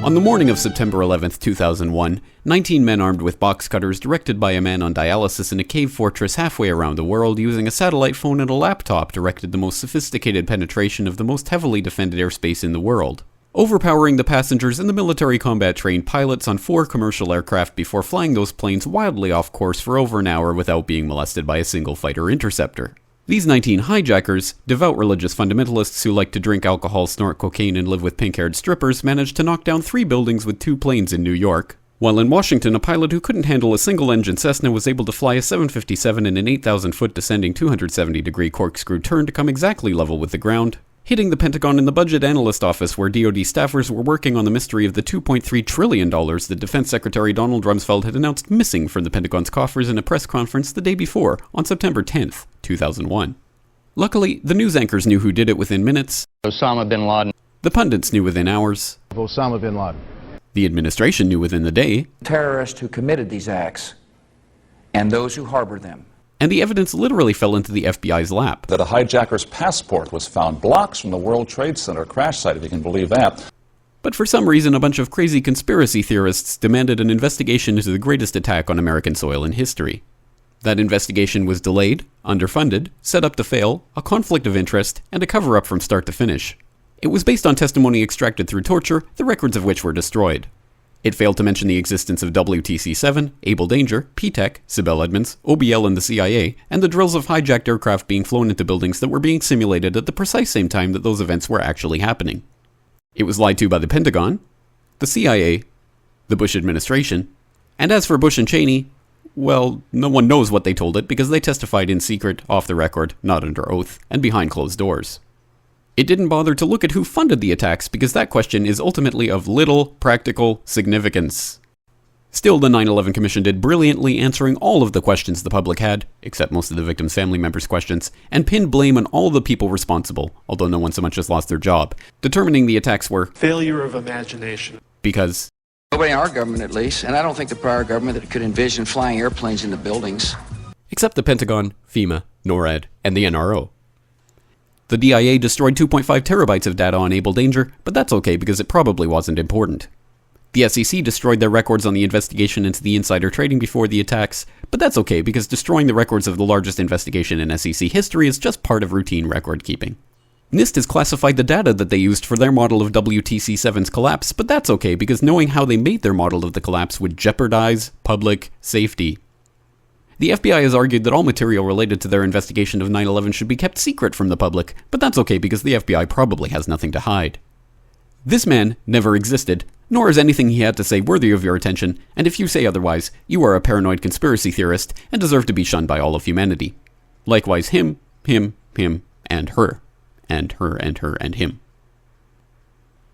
On the morning of September 11, 2001, 19 men armed with box cutters, directed by a man on dialysis in a cave fortress halfway around the world using a satellite phone and a laptop, directed the most sophisticated penetration of the most heavily defended airspace in the world, overpowering the passengers and the military combat-trained pilots on 4 commercial aircraft before flying those planes wildly off course for over an hour without being molested by a single fighter interceptor. These 19 hijackers, devout religious fundamentalists who like to drink alcohol, snort cocaine, and live with pink-haired strippers, managed to knock down 3 buildings with 2 planes in New York, while in Washington, a pilot who couldn't handle a single-engine Cessna was able to fly a 757 in an 8,000-foot descending 270-degree corkscrew turn to come exactly level with the ground, hitting the Pentagon in the Budget Analyst Office where DoD staffers were working on the mystery of the $2.3 trillion that Defense Secretary Donald Rumsfeld had announced missing from the Pentagon's coffers in a press conference the day before, on September 10th, 2001. Luckily, the news anchors knew who did it within minutes. Osama bin Laden. The pundits knew within hours. Osama bin Laden. The administration knew within the day. Terrorists who committed these acts and those who harbor them. And the evidence literally fell into the FBI's lap. That a hijacker's passport was found blocks from the World Trade Center crash site, if you can believe that. But for some reason, a bunch of crazy conspiracy theorists demanded an investigation into the greatest attack on American soil in history. That investigation was delayed, underfunded, set up to fail, a conflict of interest, and a cover-up from start to finish. It was based on testimony extracted through torture, the records of which were destroyed. It failed to mention the existence of WTC-7, Able Danger, P-TECH, Sibel Edmonds, OBL and the CIA, and the drills of hijacked aircraft being flown into buildings that were being simulated at the precise same time that those events were actually happening. It was lied to by the Pentagon, the CIA, the Bush administration, and as for Bush and Cheney, well, no one knows what they told it because they testified in secret, off the record, not under oath, and behind closed doors. It didn't bother to look at who funded the attacks because that question is ultimately of little practical significance. Still, the 9/11 Commission did brilliantly answering all of the questions the public had, except most of the victims' family members' questions, and pinned blame on all the people responsible, although no one so much as lost their job, determining the attacks were failure of imagination. Because Nobody in our government, at least, and I don't think the prior government that could envision flying airplanes into buildings. Except the Pentagon, FEMA, NORAD, and the NRO. The DIA destroyed 2.5 terabytes of data on Able Danger, but that's okay because it probably wasn't important. The SEC destroyed their records on the investigation into the insider trading before the attacks, but that's okay because destroying the records of the largest investigation in SEC history is just part of routine record keeping. NIST has classified the data that they used for their model of WTC-7's collapse, but that's okay because knowing how they made their model of the collapse would jeopardize public safety. The FBI has argued that all material related to their investigation of 9/11 should be kept secret from the public, but that's okay because the FBI probably has nothing to hide. This man never existed, nor is anything he had to say worthy of your attention, and if you say otherwise, you are a paranoid conspiracy theorist and deserve to be shunned by all of humanity. Likewise him, and her, and her, and her, and him.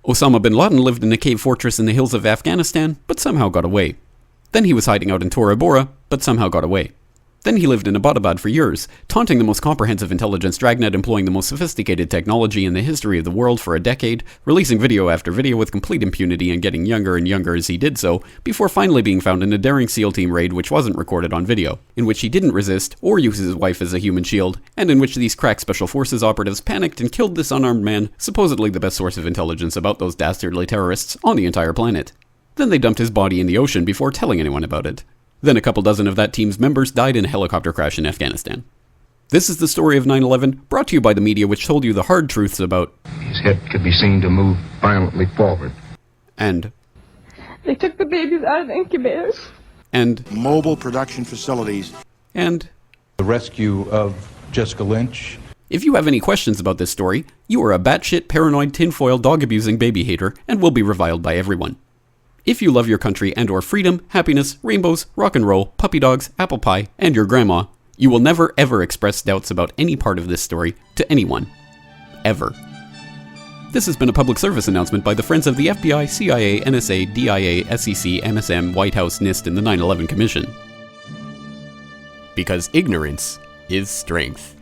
Osama bin Laden lived in a cave fortress in the hills of Afghanistan, but somehow got away. Then he was hiding out in Tora Bora, but somehow got away. Then he lived in Abbottabad for years, taunting the most comprehensive intelligence dragnet employing the most sophisticated technology in the history of the world for a decade, releasing video after video with complete impunity and getting younger and younger as he did so, before finally being found in a daring SEAL team raid which wasn't recorded on video, in which he didn't resist or use his wife as a human shield, and in which these crack special forces operatives panicked and killed this unarmed man, supposedly the best source of intelligence about those dastardly terrorists on the entire planet. Then they dumped his body in the ocean before telling anyone about it. Then a couple dozen of that team's members died in a helicopter crash in Afghanistan. This is the story of 9/11, brought to you by the media which told you the hard truths about his head could be seen to move violently forward. And they took the babies out of the incubators. And mobile production facilities. And the rescue of Jessica Lynch. If you have any questions about this story, you are a batshit paranoid tinfoil dog-abusing baby hater and will be reviled by everyone. If you love your country and or freedom, happiness, rainbows, rock and roll, puppy dogs, apple pie, and your grandma, you will never ever express doubts about any part of this story to anyone. Ever. This has been a public service announcement by the Friends of the FBI, CIA, NSA, DIA, SEC, MSM, White House, NIST, and the 9/11 Commission. Because ignorance is strength.